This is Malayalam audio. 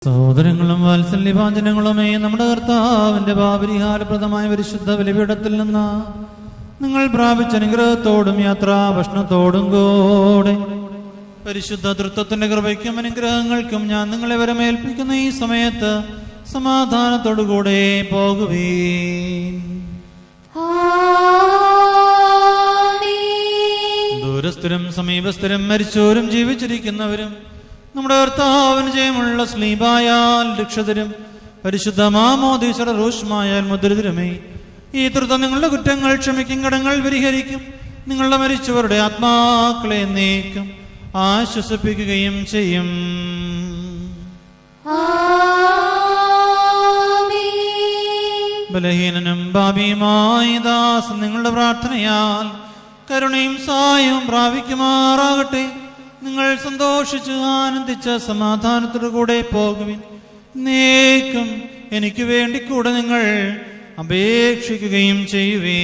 സഹോദരങ്ങളും വാത്സല്യഭാചനങ്ങളുമേ, നമ്മുടെ കർത്താവിന്റെ പാപരിഹാരപ്രദമായ പരിശുദ്ധ ബലിപീഠത്തിൽ നിന്ന് നിങ്ങൾ പ്രാപിച്ച അനുഗ്രഹത്തോടും യാത്രാഭക്ഷണത്തോടും കൂടെ പരിശുദ്ധ തൃത്വത്തിന്റെ കൃപയ്ക്കും അനുഗ്രഹങ്ങൾക്കും ഞാൻ നിങ്ങളെ വരമേൽപ്പിക്കുന്ന ഈ സമയത്ത് സമാധാനത്തോടുകൂടെ പോകുവീൻ. ദൂരസ്ഥരും സമീപസ്ഥരും മരിച്ചവരും ജീവിച്ചിരിക്കുന്നവരും നമ്മുടെ കർത്താവിന് ജയമുള്ള സ്ലീബായാൽ രക്ഷതരും പരിശുദ്ധ മാമോദീസയുടെ റൂഷ്മായാൽ മുദ്രിതരുമേ, ഈ തൃത്വം നിങ്ങളുടെ കുറ്റങ്ങൾ ക്ഷമിക്കും, കടങ്ങൾ പരിഹരിക്കും, നിങ്ങളുടെ മരിച്ചവരുടെ ആത്മാക്കളെ നീക്കും ആശ്വസിപ്പിക്കുകയും ചെയ്യും. ബലഹീനനും പാപിയുമായ ദാസൻ നിങ്ങളുടെ പ്രാർത്ഥനയാൽ കരുണയും സഹായവും പ്രാപിക്കുമാറാകട്ടെ. നിങ്ങൾ സന്തോഷിച്ച് ആനന്ദിച്ച സമാധാനത്തോടു കൂടെ പോകുവിൻ. എന്നേക്കും എനിക്ക് വേണ്ടി കൂടെ നിങ്ങൾ അപേക്ഷിക്കുകയും ചെയ്യുവേ.